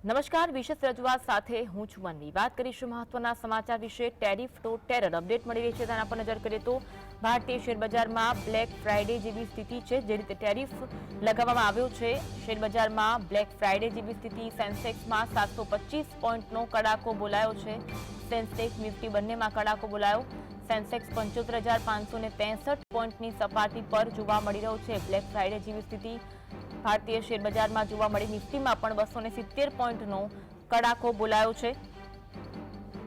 નમસ્કાર, વિશેષ રજૂઆત સાથે હું છું મનવી। વાત કરીશું મહત્વના સમાચાર વિશે। ટેરિફ ટુ ટેરર અપડેટ મળી રહી છે, તેના પર નજર કરીએ તો ભારતીય શેરબજારમાં બ્લેક ફ્રાઇડે જેવી સ્થિતિ છે। જે રીતે ટેરિફ લગાવવામાં આવ્યો છે, શેરબજારમાં બ્લેક ફ્રાઇડે જેવી સ્થિતિ। સેન્સેક્સમાં 725 પોઈન્ટનો કડાકો બોલાયો છે। સેન્સેક્સ નિફ્ટી બંનેમાં કડાકો બોલાયો। સેન્સેક્સ 75,563 પોઈન્ટની સપાટી પર જોવા મળી રહ્યો છે। બ્લેક ફ્રાઇડે જેવી સ્થિતિ ભારતીય શેરબજારમાં જોવા મળી। નિફ્ટીમાં પણ 270 પોઈન્ટનો કડાકો બોલાયો છે।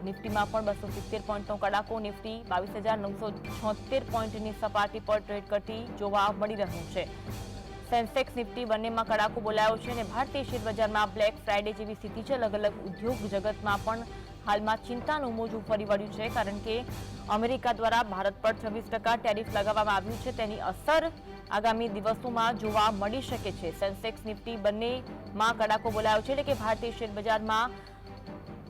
નિફ્ટીમાં પણ 270 પોઈન્ટનો કડાકો। નિફ્ટી 22,976 પોઈન્ટની સપાટી પર ટ્રેડ કરતી જોવા મળી રહ્યું છે। સેન્સેક્સ નિફ્ટી બંનેમાં કડાકો બોલાયો છે અને ભારતીય શેરબજારમાં બ્લેક ફ્રાઇડે જેવી સ્થિતિ છે। અલગ અલગ ઉદ્યોગ જગતમાં પણ હાલમાં ચિંતાનું મોજું ફરી વળ્યું છે, કારણ કે અમેરિકા દ્વારા ભારત પર 26% ટેરિફ લગાવવામાં આવ્યું છે। તેની અસર આગામી દિવસોમાં જોવા મળી શકે છે। સેન્સેક્સ નિફ્ટી બંનેમાં કડાકો બોલાયો છે, એટલે કે ભારતીય શેરબજારમાં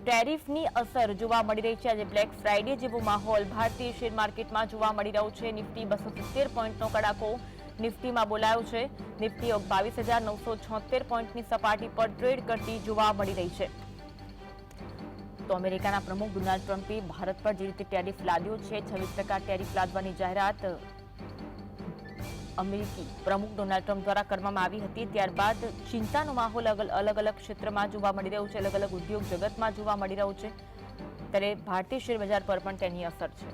ટેરિફની અસર જોવા મળી રહી છે। આજે બ્લેક ફ્રાઇડે જેવો માહોલ ભારતીય શેર માર્કેટમાં જોવા મળી રહ્યો છે। નિફ્ટી 270 પોઈન્ટનો કડાકો નિફ્ટીમાં બોલાયો છે। નિફ્ટી 22,976 પોઈન્ટની સપાટી પર ટ્રેડ કરતી જોવા મળી રહી છે। તો અમેરિકાના પ્રમુખ ડોનાલ્ડ ટ્રમ્પે ભારત પર જે રીતે ટેરિફ લાદ્યો છે, 26% ટેરિફ લાદવાની જાહેરાત અમેરિકી પ્રમુખ ડોનાલ્ડ ટ્રમ્પ દ્વારા કરવામાં આવી હતી। ત્યારબાદ ચિંતાનો માહોલ અલગ અલગ ક્ષેત્રમાં જોવા મળી રહ્યો છે, અલગ અલગ ઉદ્યોગ જગતમાં જોવા મળી રહ્યું છે। ત્યારે ભારતીય શેર બજાર પર પણ તેની અસર છે।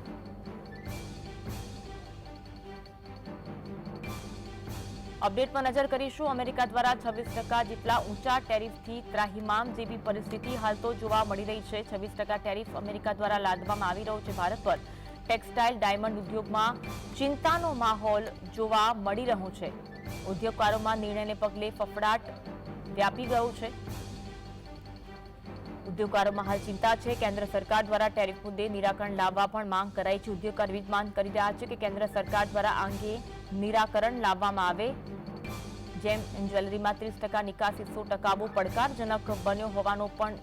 અપડેટ પર નજર કરીશું। અમેરિકા દ્વારા 26% જેટલા ઊંચા ટેરિફથી ત્રાહિમામ જેવી પરિસ્થિતિ હાલ તો જોવા મળી રહી છે। 26% ટેરિફ અમેરિકા દ્વારા લાદવામાં આવી રહ્યો છે ભારત પર। ટેક્સટાઇલ ડાયમંડ ઉદ્યોગમાં ચિંતાનો માહોલ જોવા મળી રહ્યો છે। ઉદ્યોગકારોમાં નિર્ણયને પગલે ફફડાટ વ્યાપી ગયો છે। ઉદ્યોગકારોમાં હાલ ચિંતા છે। કેન્દ્ર સરકાર દ્વારા ટેરિફ મુદ્દે નિરાકરણ લાવવા પણ માંગ કરાઈ છે। ઉદ્યોગકાર વિવિધ માંગ કરી રહ્યા છે કે કેન્દ્ર સરકાર દ્વારા આ અંગે નિરાકરણ લાવવામાં આવે। જેમ જ્વેલરીમાં 30% નિકાસી 100% પડકારજનક બન્યો હોવાનો પણ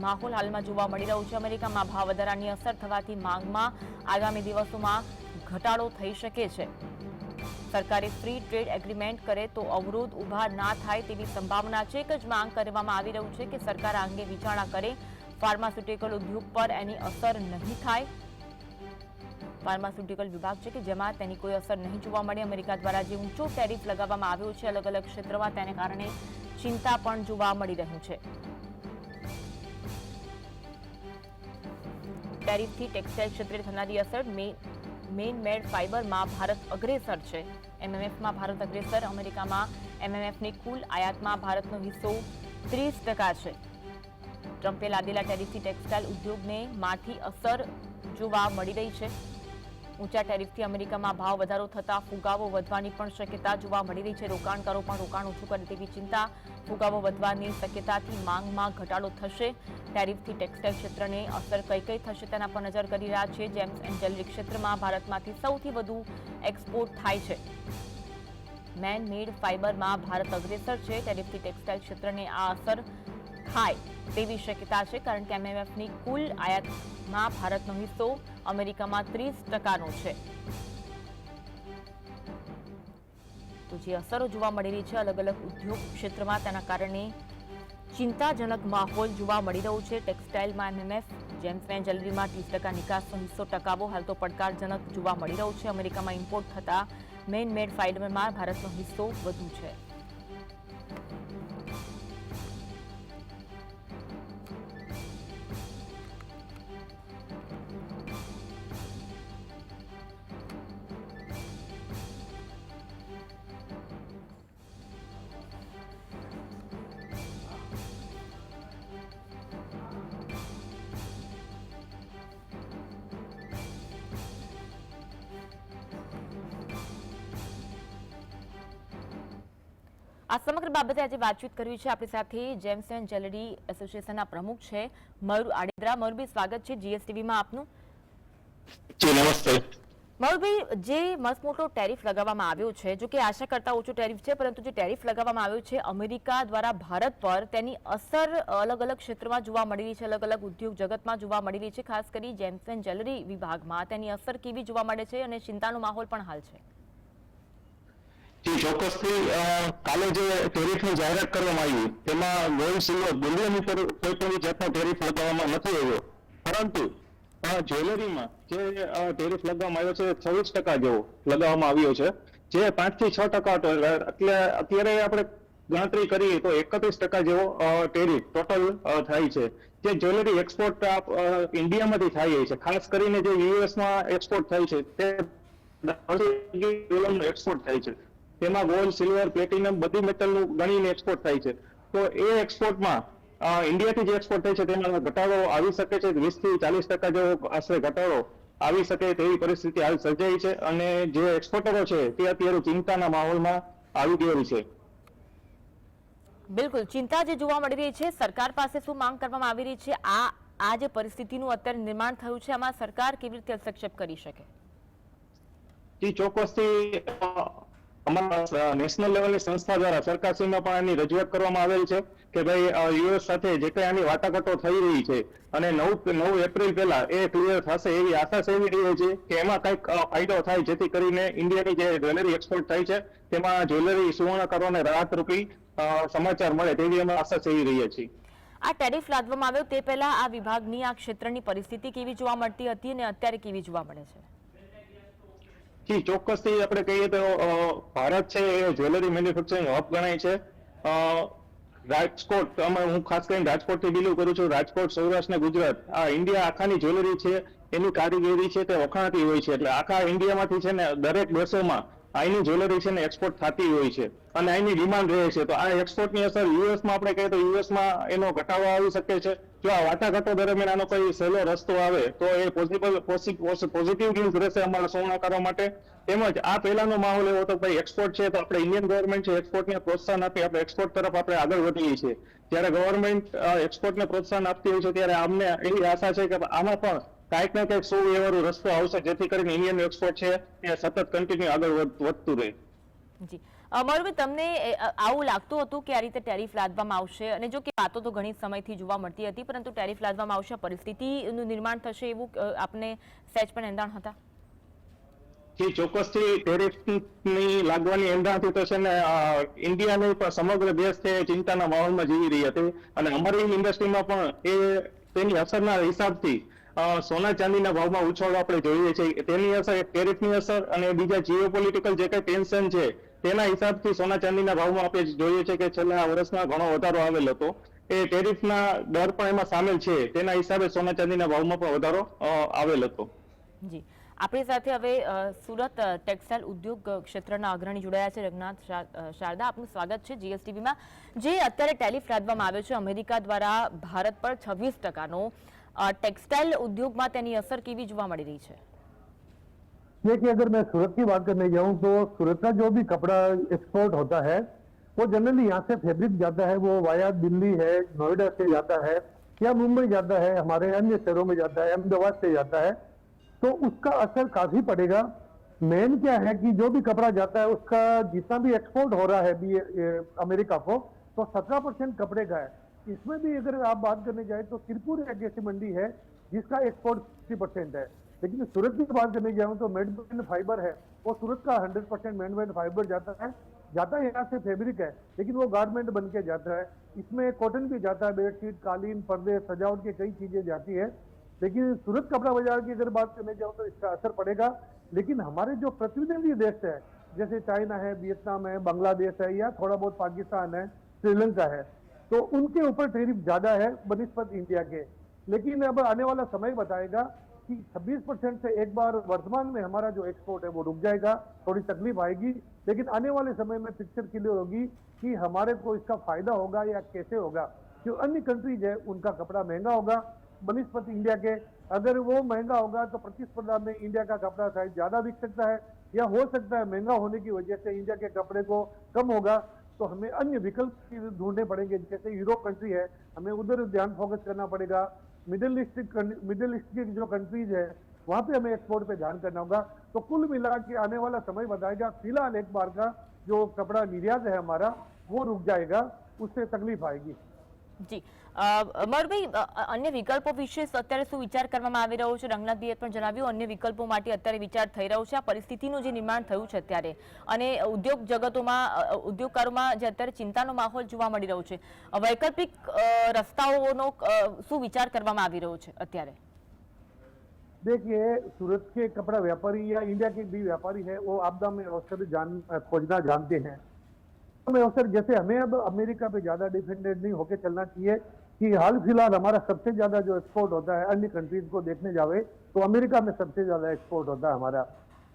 માહોલ હાલમાં જોવા મળી રહ્યો છે। અમેરિકામાં ભાવ વધારાની અસર થવાથી માંગમાં આગામી દિવસોમાં ઘટાડો થઈ શકે છે। સરકારે ફ્રી ટ્રેડ એગ્રીમેન્ટ કરે તો અવરોધ ઉભા ના થાય તેવી સંભાવના છે। એક જ માંગ કરવામાં આવી રહ્યું છે કે સરકાર આ અંગે વિચારણા કરે। ફાર્માસ્યુટિકલ ઉદ્યોગ પર એની અસર નહીં થાય। ફાર્માસ્યુટિકલ વિભાગ છે કે જેમાં તેની કોઈ અસર નહીં જોવા મળે। અમેરિકા દ્વારા જે ઊંચો ટેરિફ લગાવવામાં આવ્યો છે અલગ અલગ ક્ષેત્રમાં, તેને કારણે ચિંતા પણ જોવા મળી રહ્યું છે। ટેરિફથી ટેક્સટાઇલ ક્ષેત્રે થનારી અસર મેન મેડ ફાઇબરમાં ભારત અગ્રેસર છે। એમએમએફમાં ભારત અગ્રેસર। અમેરિકામાં એમએમએફની કુલ આયાતમાં ભારતનો હિસ્સો 30% છે। ટ્રમ્પે લાદેલા ટેરિફથી ટેક્સટાઇલ ઉદ્યોગને માઠી અસર જોવા મળી રહી છે। ઊંચા ટેરિફથી અમેરિકામાં ભાવ વધારો થતા ફુગાવો વધવાની પણ શક્યતા જોવા મળી રહી છે। રોકાણકારો પણ રોકાણ ઓછું કરે તેવી ચિંતા। ફુગાવો વધવાની શક્યતાથી માંગમાં ઘટાડો થશે। ટેરિફથી ટેક્સટાઇલ ક્ષેત્રને અસર કઈ થશે તેના પર નજર કરી રહ્યા છે। જેમ્સ એન્ડ જ્વેલરી ક્ષેત્રમાં ભારતમાંથી સૌથી વધુ એક્સપોર્ટ થાય છે। મેન મેડ ફાઇબરમાં ભારત અગ્રેસર છે। ટેરિફથી ટેક્સટાઇલ ક્ષેત્રને આ અસર થાય તેવી શક્યતા છે, કારણ કે એમએમએફની કુલ આયાતમાં ભારતનો હિસ્સો અમેરિકામાં 30%નો છે। તો જે અસરો જોવા મળી રહી છે અલગ અલગ ઉદ્યોગ ક્ષેત્રમાં, તેના કારણે ચિંતાજનક માહોલ જોવા મળી રહ્યો છે। ટેક્સટાઇલમાં એમએમએફ, જેમ્સ એન્ડ જ્વેલરીમાં 30% નિકાસનો હિસ્સો ટકાવો હાલ તો પડકારજનક જોવા મળી રહ્યો છે। અમેરિકામાં ઇમ્પોર્ટ થતા મેન મેડ ફાઇબરમાં ભારતનો હિસ્સો વધુ છે। આ સમગ્ર બાબતે આજે વાતચીત કરવી છે આપણી સાથે જેમ્સ એન્ડ જ્વેલરી એસોસિએશનના પ્રમુખ છે મયુર આડેદરા। મયુરભાઈ, સ્વાગત છે જીએસટીવીમાં આપનું। નમસ્તે। મયુરભાઈ, જે મસમોટો ટેરિફ લગાવવામાં આવ્યો છે, જો કે આશા કરતા ઓછો ટેરિફ છે, પરંતુ જે ટેરિફ લગાવવામાં આવ્યો છે અમેરિકા દ્વારા ભારત પર, તેની અસર અલગ અલગ ક્ષેત્રમાં જોવા મળી રહી છે, અલગ અલગ ઉદ્યોગ જગતમાં જોવા મળી રહી છે। ખાસ કરી જેમ્સ એન્ડ જ્વેલરી વિભાગમાં તેની અસર કેવી જોવા મળે છે અને ચિંતાનો માહોલ પણ હાલ છે? ચોક્કસથી કાલે જે ટેરિફની જાહેરાત કરવામાં આવી તેમાં ગોલ્ડ સિલ્વર બુલિયન ઉપર કોઈ પણ જાતનો ટેરિફ લગાવવામાં નથી આવ્યો, પરંતુ જ્વેલરીમાં જે ટેરિફ લગાવવામાં આવ્યો છે 26% જેવો લગાવવામાં આવ્યો છે, જે 5 થી 6% એટલે અત્યારે આપણે ગણતરી કરીએ તો 31% જેવો ટેરિફ ટોટલ થાય છે. જે જ્વેલરી એક્સપોર્ટ ઇન્ડિયામાંથી થાય છે, ખાસ કરીને જે યુએસમાં એક્સપોર્ટ થાય છે તે એક્સપોર્ટ થાય છે, તેમાં ગોલ્ડ સિલ્વર પ્લેટિનમ બધી મેટલનું ગણીને એક્સપોર્ટ થાય છે. તો એ એક્સપોર્ટમાં ઇન્ડિયાથી જે એક્સપોર્ટ થાય છે તેમાં ઘટાડો આવી શકે છે, 20 થી 40% જેવો આશરે ઘટાડો આવી શકે તેવી પરિસ્થિતિ હાલ સર્જાઈ છે, અને જે એક્સપોર્ટરો છે તે અત્યારે ચિંતાના માહોલમાં આવી ગયેલી છે. બિલકુલ ચિંતા જે જોવા મળી રહી છે, સરકાર પાસે શું માંગ કરવામાં આવી રહી છે? આ જે પરિસ્થિતિનું અત્યારે નિર્માણ થયું છે, આમાં સરકાર કેવી રીતે હસ્તક્ષેપ કરી શકે? જી ચોક્કસથી અમારા નેશનલ લેવલની સંસ્થા દ્વારા સરકારશ્રીમાં પણ આની રજૂઆત કરવામાં આવેલ છે કે ભાઈ યુએસ સાથે જે કંઈ આની વાટાઘાટો થઈ રહી છે અને 9 એપ્રિલ પહેલા એ ક્લિયર થશે એવી આશા સેવી રહી છે કે એમાં કંઈક ફાયદો થાય, જેથી કરીને ઇન્ડિયાની જે જ્વેલરી એક્સપોર્ટ થાય છે તેમાં જ્વેલરી સુવર્ણકારોને રાહતરૂપી સમાચાર મળે તેવી અમે આશા સેવી રહ્યા છીએ. આ ટેરિફ લાદવામાં આવ્યો તે પહેલા આ વિભાગની આ ક્ષેત્રની પરિસ્થિતિ કેવી જોવા મળતી હતી અને અત્યારે કેવી જોવા મળે છે? જી ચોક્કસથી આપણે કહીએ તો ભારત છે એ જ્વેલરી મેન્યુફેક્ચરિંગ હબ ગણાય છે. રાજકોટ, હું ખાસ કરીને રાજકોટથી બિલોંગ કરું છું. રાજકોટ, સૌરાષ્ટ્ર ને ગુજરાત, આ ઇન્ડિયા આખાની જ્વેલરી છે એની કારીગરી છે તે વખાણતી હોય છે, એટલે આખા ઇન્ડિયામાંથી છે ને દરેક દેશોમાં અહીંની જ્વેલરી છે ને એક્સપોર્ટ થતી હોય છે અને અહીંની ડિમાન્ડ રહે છે. તો આ એક્સપોર્ટની અસર યુએસમાં આપણે કહીએ તો યુએસમાં એનો ઘટાડો આવી શકે છે. જો આ વાટાઘાટો દરમિયાન આનો કોઈ સહેલો રસ્તો આવે તો એ પોઝિટિવ ન્યૂઝ રહેશે અમારા સોનાકારો માટે. તેમજ આ પહેલાનો માહોલ એવો હતો ભાઈ એક્સપોર્ટ છે તો આપણે ઇન્ડિયન ગવર્મેન્ટ છે એક્સપોર્ટને પ્રોત્સાહન આપી આપણે એક્સપોર્ટ તરફ આપણે આગળ વધીએ છીએ. જ્યારે ગવર્મેન્ટ એક્સપોર્ટને પ્રોત્સાહન આપતી હોય છે ત્યારે અમને એવી આશા છે કે આમાં પણ કાંઈક ને કંઈક સુવ્યવહારુ રસ્તો આવશે, જેથી કરીને ઇન્ડિયન એક્સપોર્ટ છે એ સતત કન્ટિન્યુ આગળ વધતું રહે. જી મયુરભાઈ, તમને આવું લાગતું હતું કે આ રીતે ટેરિફ લાદવામાં આવશે? અને જો કે વાતો તો ઘણી સમયથી જોવા મળતી હતી, પરંતુ ટેરિફ લાદવામાં આવશે, પરિસ્થિતિનું નિર્માણ થશે એવું આપને સહેજ પણ એંધાણ હતા? જી ચોક્કસથી ટેરિફની લાગવાની એંધાણથી તો છે ને ઇન્ડિયાની પણ સમગ્ર દેશ છે ચિંતાના માહોલમાં જીવી રહી હતી, અને અમારી ઇન્ડસ્ટ્રીમાં પણ તેની અસરના હિસાબથી સોના ચાંદીના ભાવમાં ઉછાળો આપણે જોઈએ છીએ. તેની અસર, ટેરિફની અસર અને બીજા જીઓપોલિટિકલ જે કઈ ટેન્શન છે તેના હિસાબથી સોના ચાંદીના ભાવમાં આપણે જોઈએ છે કે છેલ્લા વર્ષમાં ઘણો વધારો આવેલ હતો. એ ટેરિફના દર પણ એમાં સામેલ છે, તેના હિસાબે સોના ચાંદીના ભાવમાં પણ વધારો આવેલ હતો. જી આપણી સાથે હવે સુરત ટેક્સટાઇલ ઉદ્યોગ ક્ષેત્રના અગ્રણી જોડાયા છે રઘનાથ શારદા. આપનું સ્વાગત છે જીએસટીવીમાં. જે અત્યારે ટેરિફ લાદવામાં આવ્યો છે અમેરિકા દ્વારા ભારત પર 26%નો, टेक्सटाइल उद्योग में तेनी असर केवी जोवा मળી રહી છે? देखिए, अगर मैं सूरत की बात करने जाऊं तो सूरत का जो भी कपड़ा एक्सपोर्ट होता है वो जनरली यहाँ से फैब्रिक जाता है, वो वाया दिल्ली है, नोएडा से जाता है या मुंबई जाता है, हमारे अन्य शहरों में जाता है, अहमदाबाद से जाता है, तो उसका असर काफी पड़ेगा. मेन क्या है कि जो भी कपड़ा जाता है उसका जितना भी एक्सपोर्ट हो रहा है भी अमेरिका को, तो 17% कपड़े का है. इसमें भी अगर आप बात करने जाए तो तिरपुर एक ऐसी मंडी है जिसका एक्सपोर्ट 60% है. लेकिन सूरत की बात करने जाऊँ तो मेड फाइबर है, वो सूरत का 100% मेड फाइबर जाता है यहाँ से फैब्रिक है, लेकिन वो गारमेंट बन के जाता है. इसमें कॉटन भी जाता है, बेडशीट, कालीन, पर्दे, सजावट की कई चीजें जाती है. लेकिन सूरत कपड़ा बाजार की अगर बात करने जाऊँ तो इसका असर पड़ेगा. लेकिन हमारे जो प्रतिनिधि देश है जैसे चाइना है, वियतनाम है, बांग्लादेश है या थोड़ा बहुत पाकिस्तान है, श्रीलंका है, तो उनके ऊपर टेरिफ ज्यादा है बनिस्बत इंडिया के. लेकिन अब आने वाला समय बताएगा कि 26% से एक बार वर्तमान में हमारा जो एक्सपोर्ट है वो रुक जाएगा, थोड़ी तकलीफ आएगी. लेकिन आने वाले समय में पिक्चर क्लियर होगी कि हमारे को इसका फायदा होगा या कैसे होगा. जो अन्य कंट्रीज है उनका कपड़ा महंगा होगा बनिस्बत इंडिया के. अगर वो महंगा होगा तो प्रतिस्पर्धा में इंडिया का कपड़ा शायद ज्यादा बिक सकता है, या हो सकता है महंगा होने की वजह से इंडिया के कपड़े को कम होगा, तो हमें अन्य विकल्प ढूंढने पड़ेंगे. जैसे यूरोप कंट्री है, हमें उधर ध्यान फोकस करना पड़ेगा. मिडिल ईस्ट की जो कंट्रीज है वहां पे हमें एक्सपोर्ट पे ध्यान करना होगा. तो कुल मिला के आने वाला समय बताएगा. फिलहाल एक बार का जो कपड़ा निर्यात है हमारा वो रुक जाएगा, उससे तकलीफ आएगी. जी મયુરભાઈ, અન્ય વિકલ્પો વિશે અત્યારે શું વિચાર કરવામાં આવી રહ્યો છે? રંગનાથભાઈએ પણ જણાવ્યું અન્ય વિકલ્પો માટે અત્યારે વિચાર થઈ રહ્યો છે. આ પરિસ્થિતિનું જે નિર્માણ થયું છે અત્યારે અને ઉદ્યોગ જગતોમાં ઉદ્યોગકારોમાં જે અત્યારે ચિંતાનો માહોલ જોવા મળી રહ્યો છે, વૈકલ્પિક રસ્તાઓનો શું વિચાર કરવામાં આવી રહ્યો છે અત્યારે? देखिए, सूरत के कपड़ा व्यापारी या इंडिया के भी व्यापारी है, वो आपदा में अवसर खोजना जानते हैं। में अवसर जैसे हमें अब अमेरिका पे ज्यादा डिपेंडेंट नहीं होके चलना चाहिए कि हाल फिलहाल हमारा सबसे ज्यादा जो एक्सपोर्ट होता है अन्य कंट्रीज को देखने जावे तो अमेरिका में सबसे ज्यादा एक्सपोर्ट होता है हमारा।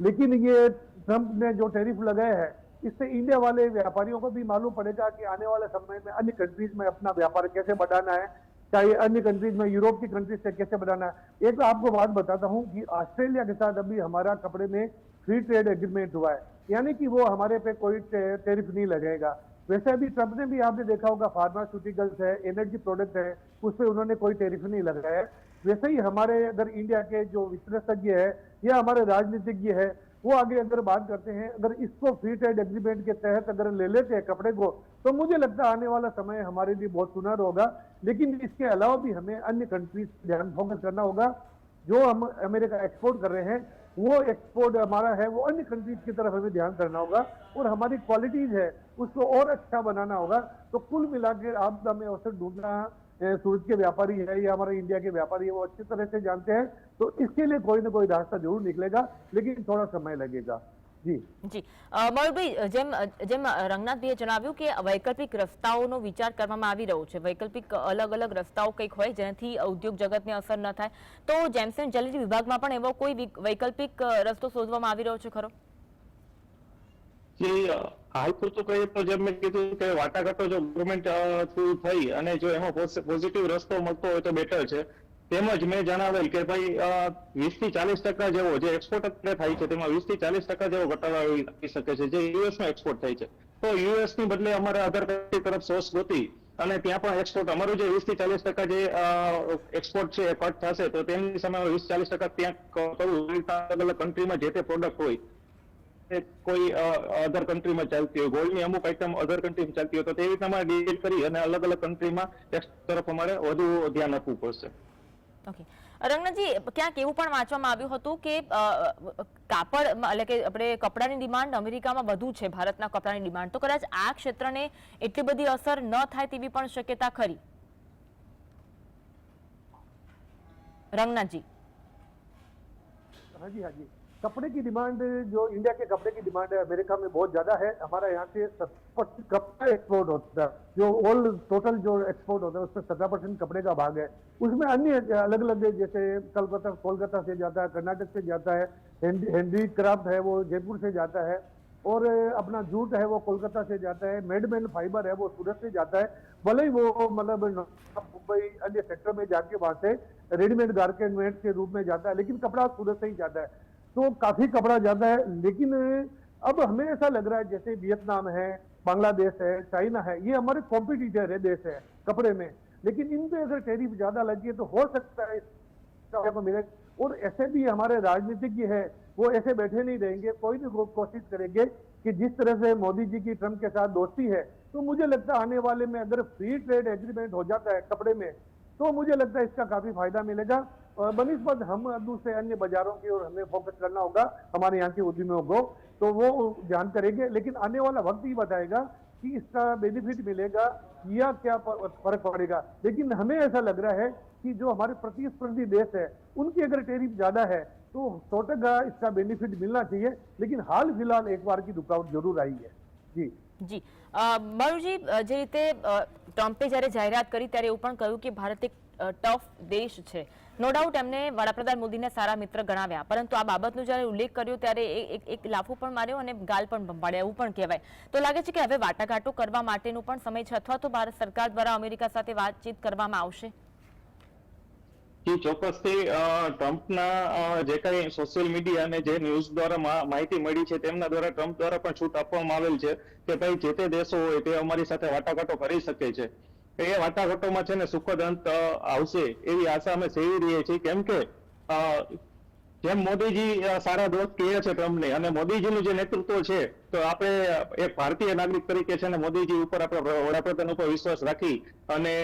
लेकिन ये ट्रंप ने जो टैरिफ लगाए हैं इससे इंडिया वाले व्यापारियों को भी मालूम पड़ेगा कि आने वाले समय में अन्य कंट्रीज में अपना व्यापार कैसे बढ़ाना है, चाहे अन्य कंट्रीज में यूरोप की कंट्रीज से कैसे बढ़ाना है। एक आपको बात बताता हूं कि ऑस्ट्रेलिया के साथ अभी हमारा कपड़े में फ्री ट्रेड एग्रीमेंट हुआ है, यानी कि वो हमारे पे कोई टैरिफ नहीं लगेगा। वैसे अभी ट्रंप ने भी आपने देखा होगा फार्मास्यूटिकल्स है, एनर्जी प्रोडक्ट है, उस पर उन्होंने कोई टैरिफ नहीं लगाया है। वैसे ही हमारे अगर इंडिया के जो विशेषज्ञ है या हमारे राजनीतिज्ञ है वो आगे अगर बात करते हैं, अगर इसको फ्री ट्रेड एग्रीमेंट के तहत अगर ले लेते हैं कपड़े को, तो मुझे लगता है आने वाला समय हमारे लिए बहुत सुनहरा होगा। लेकिन इसके अलावा भी हमें अन्य कंट्रीज ध्यान फोकस करना होगा। जो हम अमेरिका एक्सपोर्ट कर रहे हैं वो एक्सपोर्ट हमारा है, वो अन्य कंट्रीज की तरफ हमें ध्यान करना होगा और हमारी क्वालिटीज है उसको और अच्छा बनाना होगा। तो कुल मिलाकर आप हमें अवसर ढूंढना सूरत के व्यापारी है या हमारे इंडिया के व्यापारी है वो अच्छी तरह से जानते हैं, तो इसके लिए कोई ना कोई रास्ता जरूर निकलेगा, लेकिन थोड़ा समय लगेगा। જી મયુરભાઈ, જેમ રંગનાથભાઈએ જણાવ્યું કે વૈકલ્પિક રસ્તાઓનો વિચાર કરવામાં આવી રહ્યો છે, વૈકલ્પિક અલગ અલગ રસ્તાઓ કંઈક હોય જેનાથી ઉદ્યોગ જગતને અસર ન થાય, તો જેમ્સ એન્ડ જ્વેલરી વિભાગમાં પણ એવો કોઈ વૈકલ્પિક રસ્તો શોધવામાં આવી રહ્યો છે ખરો? હાલ પૂરતું કહીએ તો જેમ મેં કીધું કે વાટાઘાટો જો ગવર્મેન્ટ થ્રુ થઈ અને જો એમાં પોઝિટિવ રસ્તો મળતો હોય તો બેટર છે। તેમજ મેં જણાવેલ કે ભાઈ 20 થી 40% જેવો જે એક્સપોર્ટ થાય છે તેમાં 20 થી 40% જેવો ઘટાડો આવી શકે છે જે યુએસ નો એક્સપોર્ટ થાય છે। તો યુએસ ની બદલે અમારે અધર કન્ટ્રી તરફ સોર્સ ગોતી અને ત્યાં પણ એક્સપોર્ટ અમારું જે 20 થી 40% જે એક્સપોર્ટ છે એ કટ થશે તો તેમની સામે 20-40% ત્યાં કરવું। અલગ અલગ કન્ટ્રીમાં જે તે પ્રોડક્ટ હોય કોઈ અધર કન્ટ્રીમાં ચાલતી હોય, ગોલ્ડની અમુક આઈટમ અધર કન્ટ્રીમાં ચાલતી હોય તો તેવી રીતે અમારે ડીલ કરી અને અલગ અલગ કન્ટ્રીમાં ટેક્સ તરફ અમારે વધુ ધ્યાન આપવું પડશે। ઓકે, રંગનાથજી, ક્યાંક એવું પણ વાંચવામાં આવ્યું હતું કે કાપડ એટલે કે આપણે કપડાની ડિમાન્ડ અમેરિકામાં વધુ છે ભારતના કપડાની ડિમાન્ડ, તો કદાચ આ ક્ષેત્રને એટલી બધી અસર ન થાય તેવી પણ શક્યતા ખરી? રંગનાથજી। हाँ जी, हाँ जी, कपड़े की डिमांड जो इंडिया के कपड़े की डिमांड है अमेरिका में बहुत ज्यादा है। हमारा यहाँ से 70% कपड़ा एक्सपोर्ट होता है, जो ऑल टोटल जो एक्सपोर्ट होता है उसमें 70% कपड़े का भाग है। उसमें अन्य अलग अलग जैसे कोलकाता से जाता है, कर्नाटक से जाता है, हैंडीक्राफ्ट है वो जयपुर से जाता है, और अपना जूट है वो कोलकाता से जाता है, मेडमैन फाइबर है वो सूरत से जाता है। भले ही वो मतलब मुंबई अन्य सेक्टर में जाके वहां से रेडीमेड गारमेंट के रूप में जाता है, लेकिन कपड़ा सूरत से ही जाता है, तो काफी कपड़ा जाता है। लेकिन अब हमें ऐसा लग रहा है जैसे वियतनाम है, बांग्लादेश है, चाइना है, ये हमारे कॉम्पिटिटर है देश है कपड़े में, लेकिन इन पे अगर टैरिफ ज्यादा लगे तो हो सकता है को मिले। और ऐसे भी हमारे राजनीतिज्ञ है वो ऐसे बैठे नहीं रहेंगे, कोई भी कोशिश करेंगे कि जिस तरह से मोदी जी की ट्रंप के साथ दोस्ती है, तो मुझे लगता है आने वाले में अगर फ्री ट्रेड एग्रीमेंट हो जाता है कपड़े में तो मुझे लगता है इसका काफी फायदा मिलेगा। और बनिस्बत हम दूसरे अन्य बाजारों की और हमें फोकस करना होगा, हमारे यहाँ के उद्यमियों को तो वो ध्यान करेंगे, लेकिन आने वाला वक्त ही बताएगा कि इसका बेनिफिट मिलेगा या क्या फर्क पड़ेगा। लेकिन हमें ऐसा लग रहा है कि जो हमारे प्रतिस्पर्धी देश है उनकी अगर टैरिफ ज्यादा है तो 100% इसका बेनिफिट मिलना चाहिए, लेकिन हाल फिलहाल एक बार की रुकावट जरूर आई है। जी જી મયુરજી, જે રીતે ટ્રમ્પે જ્યારે જાહેરાત કરી ત્યારે એવું પણ કહ્યું કે ભારત એક ટફ દેશ છે, નો ડાઉટ એમને વડાપ્રધાન મોદીને સારા મિત્ર ગણાવ્યા, પરંતુ આ બાબતનો જ્યારે ઉલ્લેખ કર્યો ત્યારે એક લાફો પણ માર્યો અને ગાલ પણ ભંભાળ્યા એવું પણ કહેવાય। તો લાગે છે કે હવે વાટાઘાટો કરવા માટેનો પણ સમય છે અથવા તો ભારત સરકાર દ્વારા અમેરિકા સાથે વાતચીત કરવામાં આવશે? ચોક્કસથી ટ્રમ્પના જે કઈ સોશિયલ મીડિયા અને જે ન્યૂઝ દ્વારા માહિતી મળી છે તેમના દ્વારા ટ્રમ્પ દ્વારા પણ છૂટ આપવામાં આવેલ છે કે ભાઈ જે તે દેશો હોય તે અમારી સાથે વાટાઘાટો કરી શકે છે। એ વાટાઘાટોમાં છે ને સુખદ અંત આવશે એવી આશા અમે સેવી રહીએ છીએ, કેમ કે જેમ મોદીજી સારા દોસ્ત કહે છે ટ્રમ્પને, અને મોદીજીનું જે નેતૃત્વ છે, તો આપણે એક ભારતીય નાગરિક તરીકે છે ને મોદીજી ઉપર આપણે વડાપ્રધાન ઉપર વિશ્વાસ રાખી અને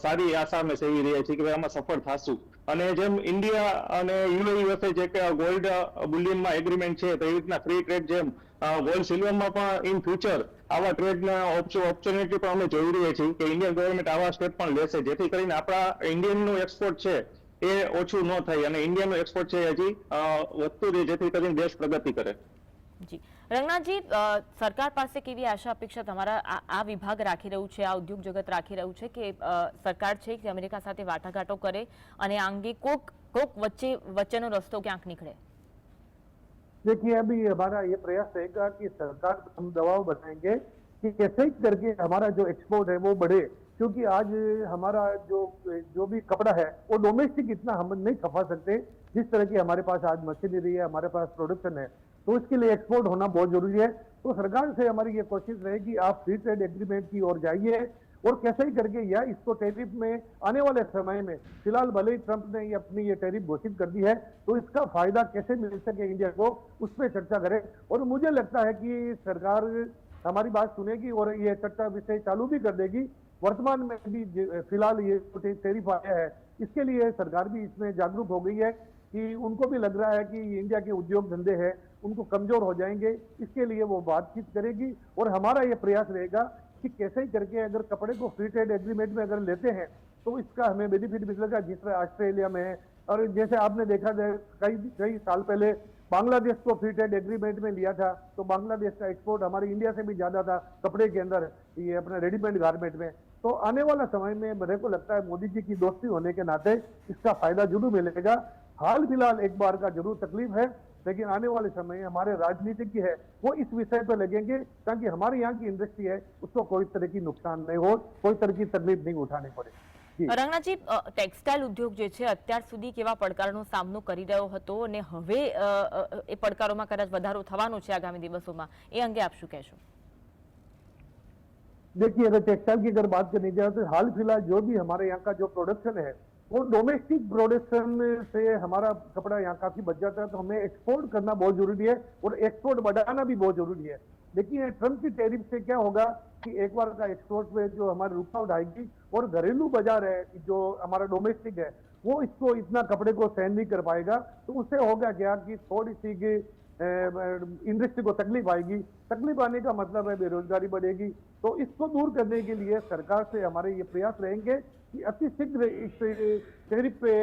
સારી આશા અમે સેવી રહ્યા છીએ કે ભાઈ આમાં સફળ થાશું. અને જેમ ઇન્ડિયા અને યુએઈ વચ્ચે જે કે ગોલ્ડ બુલિયનમાં એગ્રીમેન્ટ છે, તો એવી રીતના ફ્રી ટ્રેડ જેમ ગોલ્ડ સિલ્વરમાં પણ ઇન ફ્યુચર આવા ટ્રેડના ઓપોર્ચ્યુનિટી પણ અમે જોઈ રહ્યા છીએ કે ઇન્ડિયન ગવર્મેન્ટ આવા સ્ટેપ પણ લેશે, જેથી કરીને આપણા ઇન્ડિયનનું એક્સપોર્ટ છે એ ઓછું ન થાય અને ઇન્ડિયાનું એક્સપોર્ટ છે હજી વધતું રહે, જેથી કરીને દેશ પ્રગતિ કરે. જી રંગનાથજી, સરકાર પાસે કેવી આશા અપેક્ષા તમારા આ વિભાગ રાખી રહ્યું છે, આ ઉદ્યોગ જગત રાખી રહ્યું છે કે સરકાર છે કે અમેરિકા સાથે વાટાઘાટો કરે અને આ અંગે કોક વચ્ચેનો રસ્તો ક્યાંક નીકળે? देखिए, अभी हमारा ये प्रयास रहेगा कि सरकार हम दबाव बनाएंगे कि कैसे ही करके हमारा जो एक्सपोर्ट है वो बढ़े, क्योंकि आज हमारा जो भी कपड़ा है वो डोमेस्टिक इतना हम नहीं खपा सकते जिस तरह की हमारे पास आज मशीनरी है, हमारे पास प्रोडक्शन है, तो इसके लिए एक्सपोर्ट होना बहुत जरूरी है. तो सरकार से हमारी ये कोशिश रहेगी आप फ्री ट्रेड एग्रीमेंट की ओर जाइए और कैसे ही करके या इसको टैरिफ में आने वाले समय में, फिलहाल भले ही ट्रंप ने ये अपनी ये टैरिफ घोषित कर दी है, तो इसका फायदा कैसे मिल सके इंडिया को उस पर चर्चा करें. और मुझे लगता है कि सरकार हमारी बात सुनेगी और ये चर्चा विषय चालू भी कर देगी. वर्तमान में भी फिलहाल ये टैरिफ आया है, इसके लिए सरकार भी इसमें जागरूक हो गई है कि उनको भी लग रहा है कि इंडिया के उद्योग धंधे हैं उनको कमजोर हो जाएंगे, इसके लिए वो बातचीत करेगी. और हमारा ये प्रयास रहेगा कि कैसे ही करके अगर कपड़े को फ्री ट्रेड एग्रीमेंट में अगर लेते हैं तो इसका हमें बेनिफिट मिलेगा, जिस तरह ऑस्ट्रेलिया में है. और जैसे आपने देखा जाए कई साल पहले बांग्लादेश को फ्री ट्रेड एग्रीमेंट में लिया था, तो बांग्लादेश का एक्सपोर्ट हमारे इंडिया से भी ज्यादा था कपड़े के अंदर, ये अपने रेडीमेड गारमेंट में. तो आने वाला समय में मेरे को लगता है मोदी जी की दोस्ती होने के नाते इसका फायदा जरूर मिलेगा. हाल फिलहाल एक बार का जरूर तकलीफ है, लेकिन आने वाले समय में हमारे राजनीतिज्ञ है वो इस विषय पर लगेंगे ताकि हमारे यहाँ की इंडस्ट्री है उसको कोई तरह की नुकसान नहीं हो, कोई तरह की तकलीफ नहीं उठानी पड़े. રંગનાથજી, ટેક્સટાઇલ ઉદ્યોગ જે છે અત્યાર સુધી કેવા પડકારોનો સામનો કરી રહ્યો હતો અને હવે એ પડકારોમાં કદાચ વધારો થવાનો છે આગામી દિવસોમાં, એ અંગે આપ શું કહેશો? देखिए, अगर टेक्सटाइल की अगर बात करनी जाए तो हाल फिलहाल जो भी हमारे यहाँ का जो प्रोडक्शन है वो डोमेस्टिक प्रोडक्शन से हमारा कपड़ा यहाँ काफी बच जाता है, तो हमें एक्सपोर्ट करना बहुत जरूरी है और एक्सपोर्ट बढ़ाना भी बहुत जरूरी है. लेकिन ट्रंप की टैरिफ से क्या होगा कि एक बार का एक्सपोर्ट पे जो हमारी रुकावट आएगी और घरेलू बाजार है जो हमारा डोमेस्टिक है वो इसको इतना कपड़े को सहन नहीं कर पाएगा. तो उससे होगा क्या कि थोड़ी सी इंडस्ट्री को तकलीफ आएगी. तकलीफ आने का मतलब है बेरोजगारी बढ़ेगी. तो इसको दूर करने के लिए सरकार से हमारे ये प्रयास रहेंगे कि अति शीघ्र इस टैरिफ पे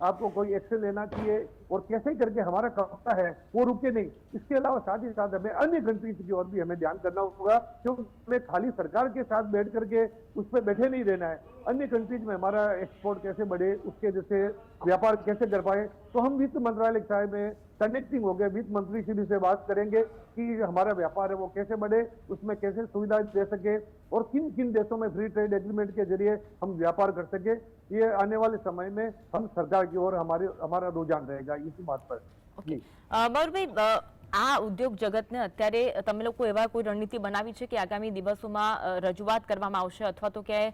आपको कोई एक्शन लेना चाहिए और कैसे करके हमारा कपड़ा है वो रुके नहीं. इसके अलावा साथ ही साथ हमें अन्य कंट्रीज की ओर भी हमें ध्यान करना होगा, क्योंकि हमें खाली सरकार के साथ बैठ करके उस पर बैठे नहीं रहना है. अन्य कंट्रीज में हमारा एक्सपोर्ट कैसे बढ़े, उसके जैसे व्यापार कैसे कर पाए, तो हम वित्त मंत्रालय साहब में कनेक्टिंग हो गए, वित्त मंत्री श्री से बात करेंगे कि हमारा व्यापार है वो कैसे बढ़े, उसमें कैसे सुविधा दे सके और किन किन देशों में फ्री ट्रेड एग्रीमेंट के जरिए हम व्यापार कर सके. ये आने वाले समय में हम सरकार की ओर हमारा रुझान रहेगा इसी बात पर. બાબુભાઈ, આ ઉદ્યોગ જગતને અત્યારે તમે લોકો એવા કોઈ રણનીતિ બનાવી છે કે આગામી દિવસોમાં રજૂઆત કરવામાં આવશે અથવા તો ક્યાંય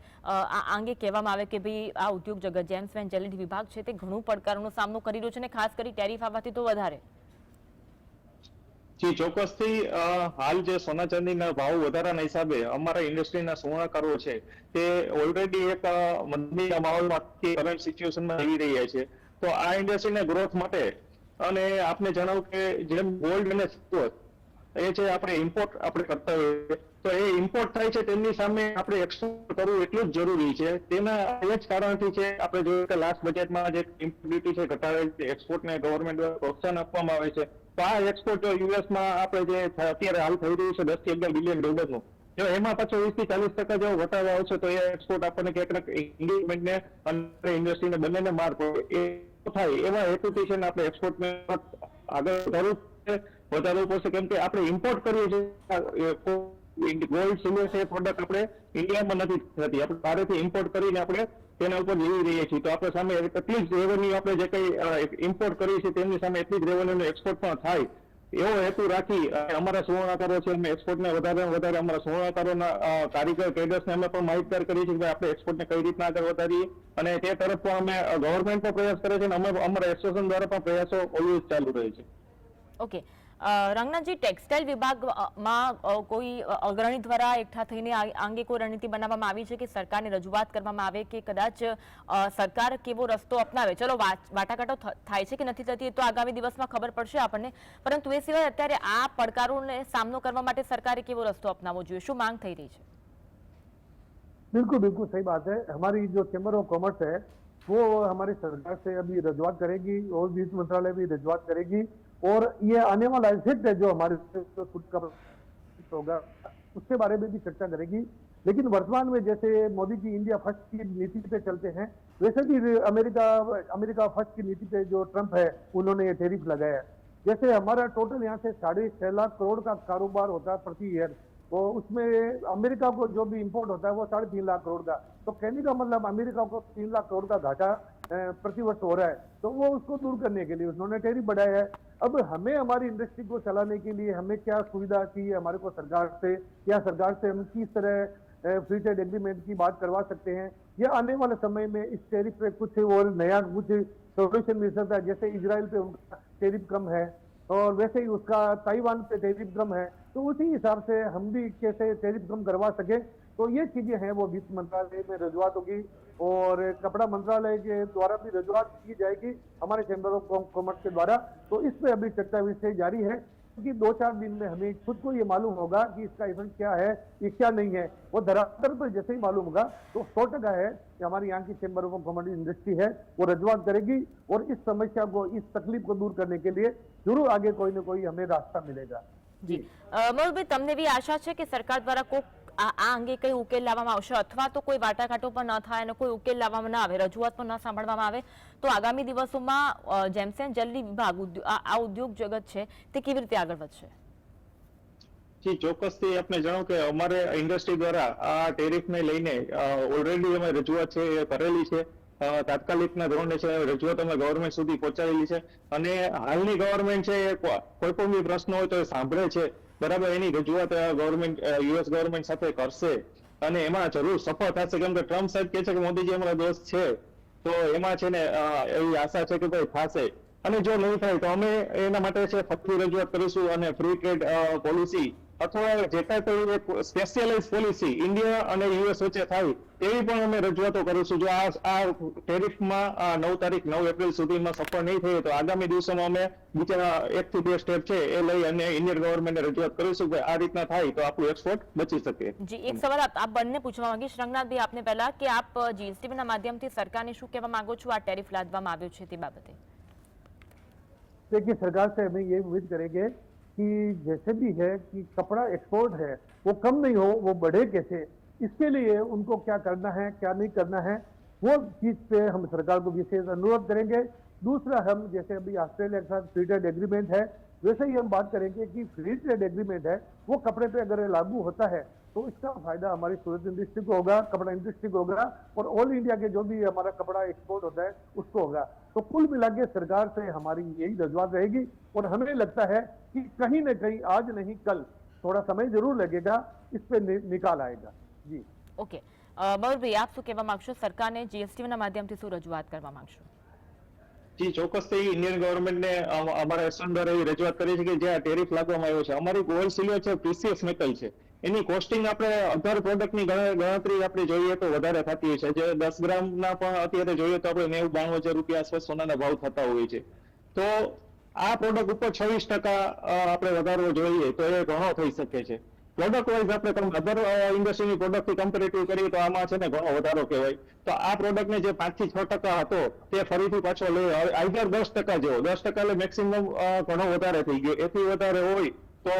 આ અંગે કહેવામાં આવે કે ભાઈ આ ઉદ્યોગ જગત જેમ્સ વેન જેલિન્ટ વિભાગ છે તે ઘણું પડકારોનો સામનો કરી રહ્યો છે અને ખાસ કરી ટેરિફ આવવાથી તો વધારે? જી ચોક્કસથી હાલ જે સોના ચાંદીના ભાવ વધારાના હિસાબે અમારા ઇન્ડસ્ટ્રીના સુવર્ણકારો છે તે ઓલરેડી એક મંદીના માહોલમાંથી કરંટ સિચ્યુએશનમાં આવી રહ્યા છે. તો આ ઇન્ડસ્ટ્રીના ગ્રોથ માટે અને આપને જણાવું કે જેમ ગોલ્ડ અને સિલ્વર એ છે આપણે ઇમ્પોર્ટ આપણે કરતા હોઈએ, તો એ ઇમ્પોર્ટ થાય છે તેમની સામે આપણે એક્સપોર્ટ કરવું એટલું જ જરૂરી છે. તેના એ જ કારણથી છે આપણે જોયું કે લાસ્ટ બજેટમાં જે ઇમ્પોર્ટ ડ્યુટી છે ઘટાડેલ છે, એક્સપોર્ટને ગવર્મેન્ટ દ્વારા પ્રોત્સાહન આપવામાં આવે છે. તો આ એક્સપોર્ટ યુએસમાં આપણે જે અત્યારે હાલ થઈ રહ્યું છે 10 થી 11 બિલિયન ડોલરનું, જો એમાં પાછો 20 થી 40% જેવો ઘટાડો આવશે તો એ એક્સપોર્ટ આપણને ક્યાંક એન્ગેજમેન્ટને અને ઇન્ડસ્ટ્રીને બંનેને માર પડે એ થાય એવા હેતુથી છે ને આપણે એક્સપોર્ટને આગળ વધારવું પડશે. કેમ કે આપણે ઇમ્પોર્ટ કરીએ છીએ ગોલ્ડ સિલ્વર છે પ્રોડક્ટ આપણે ઇન્ડિયામાં નથી થતી, આપણે બહારથી ઇમ્પોર્ટ કરીને આપણે તેના ઉપર જીવી રહીએ છીએ. તો આપણે સામે એટલી જ રેવન્યુ આપણે જે કઈ ઇમ્પોર્ટ કરીએ છીએ તેમની સામે એટલી જ રેવન્યુનું એક્સપોર્ટ પણ થાય એવો હેતુ રાખી અમારા સુવર્ણાકારો છે અમે એક્સપોર્ટને વધારે ને વધારે અમારા સુવર્ણાકારોના કારીગર કેડર્સને અમે પણ માહિતગાર કરીએ છીએ કે આપણે એક્સપોર્ટને કઈ રીતના આગળ વધારીએ, અને તે તરફ પણ અમે ગવર્મેન્ટ પણ પ્રયાસ કરે છે અને અમે અમારા એસોસિએશન દ્વારા પણ પ્રયાસો ઓલવેઝ ચાલુ રહે છે. ઓકે, રંગનાથજી, ટેક્સટાઇલ વિભાગમાં કોઈ અગ્રણી દ્વારા એકઠા થઈને આ અંગે કોઈ રણનીતિ બનાવવામાં આવી છે કે સરકારને રજૂઆત કરવામાં આવે કે કદાચ સરકાર કેવો રસ્તો અપનાવે? ચલો, વાટાઘાટો થાય છે કે નથી થતી એ તો આગામી દિવસમાં ખબર પડશે આપણને, પરંતુ એ સિવાય અત્યારે આ પડકારોને સામનો કરવા માટે સરકારે કેવો રસ્તો અપનાવવો જોઈએ, શું માંગ થઈ રહી છે? बिल्कुल बिल्कुल सही बात है। हमारी जो चैम्बर ऑफ कॉमर्स है वो हमारी सरकार से अभी रजूआत करेगी और वित्त मंत्रालय भी रजूआत करेगी, और ये आने वाला इफेक्ट है जो हमारे खुद का होगा उसके बारे में भी चर्चा करेगी। लेकिन वर्तमान में जैसे मोदी जी इंडिया फर्स्ट की नीति पे चलते हैं, वैसे भी अमेरिका फर्स्ट की नीति पे जो ट्रंप है उन्होंने ये टैरिफ लगाया है। जैसे हमारा टोटल यहाँ से 6.5 लाख करोड़ का कारोबार होता है प्रति ईयर, वो उसमें अमेरिका को जो भी इंपोर्ट होता है वो 3.5 लाख करोड़ का, तो कहने का मतलब अमेरिका को 3 लाख करोड़ का घाटा प्रतिवर्ष हो रहा है, तो वो उसको दूर करने के लिए उन्होंने टैरिफ बढ़ाया है। अब हमें हमारी इंडस्ट्री को चलाने के लिए हमें क्या सुविधा चाहिए हमारे को सरकार से, या सरकार से हम किस तरह फ्री ट्रेड एग्रीमेंट की बात करवा सकते हैं, या आने वाले समय में इस टैरिफ पे कुछ और नया कुछ सोल्यूशन मिल सकता है। जैसे इजराइल पे उनका टैरिफ कम है और वैसे ही उसका ताइवान पे टैरिफ कम है, तो उसी हिसाब से हम भी कैसे टैरिफ कम करवा सके, तो ये चीजें हैं वो वित्त मंत्रालय में रजूआत होगी और कपड़ा मंत्रालय के द्वारा भी रजूआत की जाएगी हमारे चैम्बर ऑफ कॉमर्स के द्वारा। तो इस पे अभी चर्चा विषय जारी है, क्योंकि 2-4 दिन में हमें खुद को ये मालूम होगा कि इसका इफेक्ट क्या है, ये क्या नहीं है। वो धरातल पर जैसे ही मालूम होगा तो 100% है कि हमारी यहाँ की चैम्बर ऑफ कॉमर्स इंडस्ट्री है वो रजूआत करेगी और इस समस्या को, इस तकलीफ को दूर करने के लिए जरूर आगे कोई ना कोई हमें रास्ता मिलेगा। જી, મયુરભાઈ, તમને બી આશા છે કે સરકાર દ્વારા કોઈ આ અંગે કઈ ઉકેલ લાવવામાં આવશે, અથવા તો કોઈ વાટાઘાટો પણ ન થાય અને કોઈ ઉકેલ લાવવામાં ન આવે, રજૂઆત પણ ન સાંભળવામાં આવે, તો આગામી દિવસોમાં જેમ્સ એન્ડ જ્વેલરી વિભાગ આ ઉદ્યોગ જગત છે તે કેવી રીતે આગળ વધશે? જી, ચોક્કસથી આપને જણાવું કે અમારે ઇન્ડસ્ટ્રી દ્વારા આ ટેરિફને લઈને ઓલરેડી અમે રજૂઆત છે એ કરેલી છે, તાત્કાલિકના ધોરણે છે રજૂઆત અમે ગવર્મેન્ટ સુધી પહોંચાડેલી છે, અને હાલની ગવર્મેન્ટ છે એ કોઈ પણ બી પ્રશ્ન હોય તો એ સાંભળે છે, બરાબર, એની રજૂઆત ગવર્મેન્ટ યુએસ ગવર્મેન્ટ સાથે કરશે અને એમાં જरूर સફળ થશે, કેમ કે ટ્રમ્પ સાહેબ કહે છે કે મોદીજી અમારા દોસ્ત છે, તો એમાં છે ને એવી આશા છે કે ભાઈ થશે, અને જો નહીં થાય તો અમે એના માટે છે ફરી રજૂઆત કરીશું અને ફ્રી ટ્રેડ પોલિસી અથવા જે કાંઈ કોઈ એક સ્પેશિયલાઇઝ પોલિસી ઇન્ડિયા અને યુએસ વચ્ચે થાય એવી પણ અમે રજૂઆતો કરીશું। જો આ ટેરિફમાં 9 એપ્રિલ સુધીમાં સફળ નહીં થાય તો આગામી દિવસોમાં અમે બીજા 1 થી 2 સ્ટેપ છે એ લઈ અને ઇન્ડિયન ગવર્મેન્ટને રજૂઆત કરીશું કે આ રીતના થાય તો આપણું એક્સપોર્ટ બચી શકે। જી, એક સવાલ આપ બંને પૂછવા માંગીશ, રંગનાથભાઈ આપને પહેલા, કે આપ જીએસટીવીના માધ્યમથી સરકારને શું કહેવા માંગો છો આ ટેરિફ લાદવામાં આવ્યો છે તે બાબતે? देखिए, सरकार से हमें ये उम्मीद करेंगे कि जैसे भी है कि कपड़ा एक्सपोर्ट है वो कम नहीं हो, वो बढ़े कैसे, इसके लिए उनको क्या करना है क्या नहीं करना है वो चीज पे हम सरकार को विशेष अनुरोध करेंगे। दूसरा, हम जैसे अभी ऑस्ट्रेलिया के साथ फ्री ट्रेड एग्रीमेंट है, वैसे ही हम बात करेंगे कि फ्री ट्रेड एग्रीमेंट है वो कपड़े पे अगर लागू होता है तो इसका फायदा हमारी सूरत इंडस्ट्री को होगा, कपड़ा इंडस्ट्री को होगा, और ऑल इंडिया के जो भी हमारा कपड़ा एक्सपोर्ट होता है उसको होगा। तो कुल मिला के सरकार से हमारी यही रजूआत रहेगी, और हमें लगता है कि कहीं न कहीं आज नहीं कल, थोड़ा समय जरूर लगेगा, इस पे निकाल आएगा। जी, ઓકે, મયુરભાઈ આપ શું કહેવા માંગશો? સરકારને જીએસટીવીના માધ્યમથી શું રજૂઆત કરવા માંગશો? જી, ચોક્કસથી ઇન્ડિયન ગવર્મેન્ટને અમારા એસોસિએશન દ્વારા એવી રજૂઆત કરી છે કે જે આ ટેરિફ લાગવામાં આવ્યો છે, અમારી ગોલ્ડ સિલ્વર છે પ્રીસિયસ મેટલ છે, એની કોસ્ટિંગ આપણે અધર પ્રોડક્ટની ગણતરી આપણે જોઈએ તો વધારે થતી હોય છે, જે 10 ગ્રામના પણ અત્યારે જોઈએ તો આપણે 90-92 હજાર રૂપિયા આસપાસ સોનાના ભાવ થતા હોય છે, તો આ પ્રોડક્ટ ઉપર 26% આપણે વધારવો જોઈએ તો એ ઘણો થઈ શકે છે। પ્રોડક્ટ વાઇઝ આપણે અધર ઇન્ડસ્ટ્રીની પ્રોડક્ટથી કમ્પેરેટિવ કરીએ તો આમાં છે ને ઘણો વધારો કહેવાય। તો આ પ્રોડક્ટને જે 5 થી 6% હતો તે ફરીથી પાછો લે આઈધર 10% જેવો, 10% એટલે મેક્સિમમ ઘણો વધારે થઈ ગયો, એથી વધારે હોય તો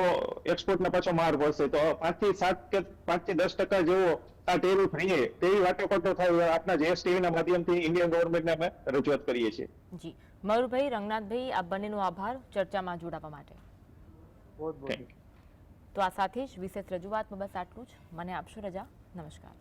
એક્સપોર્ટને પાછો માર પડશે। તો 5 થી 7 કે 5 થી 10% જેવો આ ટેરિફ રહીએ તેવી વાટાઘાટો થાય આપના જીએસટીવીના માધ્યમથી ઇન્ડિયન ગવર્મેન્ટને અમે રજૂઆત કરીએ છીએ। જી, મયુરભાઈ, રંગનાથભાઈ, આપ બંનેનો આભાર ચર્ચામાં જોડાવા માટે। बहुत बहुत તો આ સાથે જ વિશેષ રજૂઆતમાં બસ આટલું જ। મને આપશો રજા, નમસ્કાર।